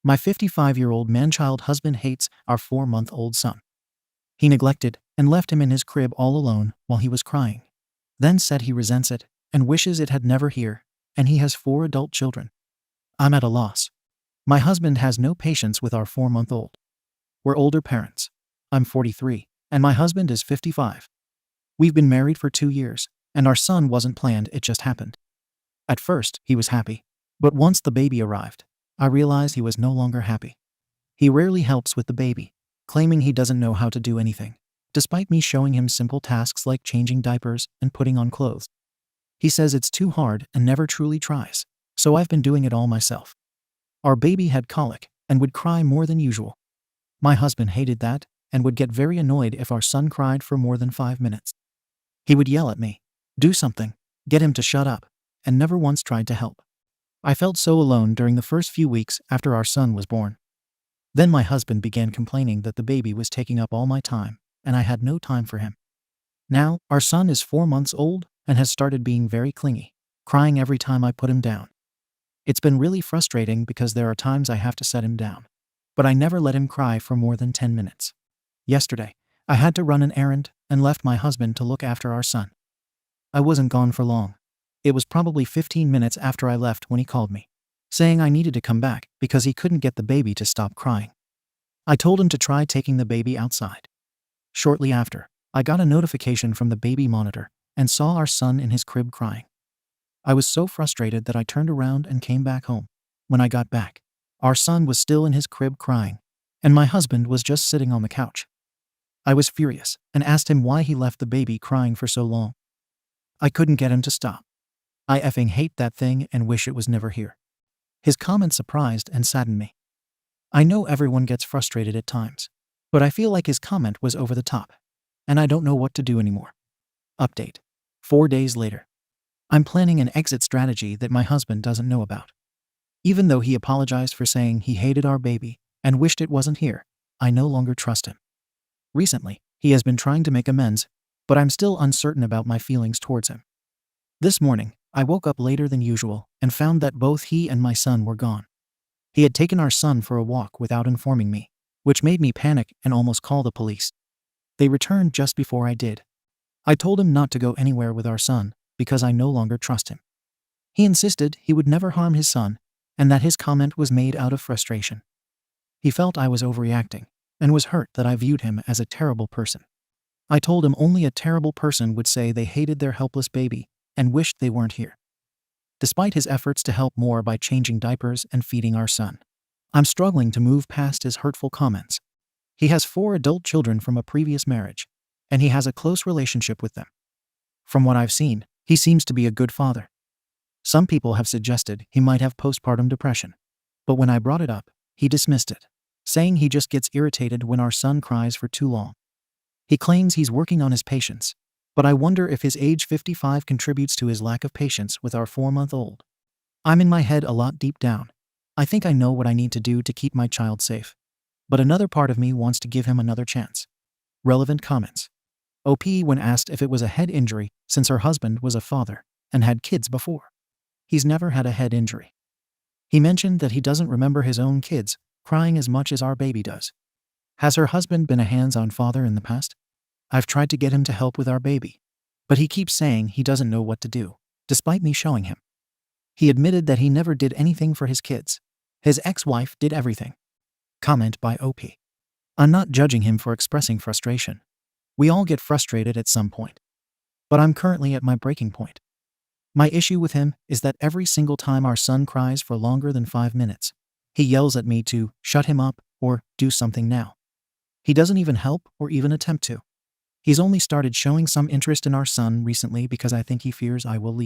My 55-year-old man-child husband hates our 4-month-old son. He neglected and left him in his crib all alone while he was crying. Then said he resents it and wishes it had never here, and he has 4 adult children. I'm at a loss. My husband has no patience with our 4-month-old. We're older parents. I'm 43, and my husband is 55. We've been married for 2 years, and our son wasn't planned, it just happened. At first, he was happy, but once the baby arrived, I realized he was no longer happy. He rarely helps with the baby, claiming he doesn't know how to do anything, despite me showing him simple tasks like changing diapers and putting on clothes. He says it's too hard and never truly tries, so I've been doing it all myself. Our baby had colic and would cry more than usual. My husband hated that and would get very annoyed if our son cried for more than 5 minutes. He would yell at me, do something, get him to shut up, and never once tried to help. I felt so alone during the first few weeks after our son was born. Then my husband began complaining that the baby was taking up all my time, and I had no time for him. Now, our son is 4 months old and has started being very clingy, crying every time I put him down. It's been really frustrating because there are times I have to set him down, but I never let him cry for more than 10 minutes. Yesterday, I had to run an errand and left my husband to look after our son. I wasn't gone for long. It was probably 15 minutes after I left when he called me, saying I needed to come back because he couldn't get the baby to stop crying. I told him to try taking the baby outside. Shortly after, I got a notification from the baby monitor and saw our son in his crib crying. I was so frustrated that I turned around and came back home. When I got back, our son was still in his crib crying, and my husband was just sitting on the couch. I was furious and asked him why he left the baby crying for so long. I couldn't get him to stop. I effing hate that thing and wish it was never here. His comment surprised and saddened me. I know everyone gets frustrated at times, but I feel like his comment was over the top, and I don't know what to do anymore. Update. 4 days later. I'm planning an exit strategy that my husband doesn't know about. Even though he apologized for saying he hated our baby and wished it wasn't here, I no longer trust him. Recently, he has been trying to make amends, but I'm still uncertain about my feelings towards him. This morning, I woke up later than usual and found that both he and my son were gone. He had taken our son for a walk without informing me, which made me panic and almost call the police. They returned just before I did. I told him not to go anywhere with our son because I no longer trust him. He insisted he would never harm his son and that his comment was made out of frustration. He felt I was overreacting and was hurt that I viewed him as a terrible person. I told him only a terrible person would say they hated their helpless baby and wished they weren't here. Despite his efforts to help more by changing diapers and feeding our son, I'm struggling to move past his hurtful comments. He has 4 adult children from a previous marriage, and he has a close relationship with them. From what I've seen, he seems to be a good father. Some people have suggested he might have postpartum depression, but when I brought it up, he dismissed it, saying he just gets irritated when our son cries for too long. He claims he's working on his patience, but I wonder if his age 55 contributes to his lack of patience with our 4-month-old. I'm in my head a lot deep down. I think I know what I need to do to keep my child safe, but another part of me wants to give him another chance. Relevant comments. OP when asked if it was a head injury since her husband was a father and had kids before. He's never had a head injury. He mentioned that he doesn't remember his own kids crying as much as our baby does. Has her husband been a hands-on father in the past? I've tried to get him to help with our baby, but he keeps saying he doesn't know what to do, despite me showing him. He admitted that he never did anything for his kids. His ex-wife did everything. Comment by OP. I'm not judging him for expressing frustration. We all get frustrated at some point. But I'm currently at my breaking point. My issue with him is that every single time our son cries for longer than 5 minutes, he yells at me to shut him up or do something now. He doesn't even help or even attempt to. He's only started showing some interest in our son recently because I think he fears I will leave.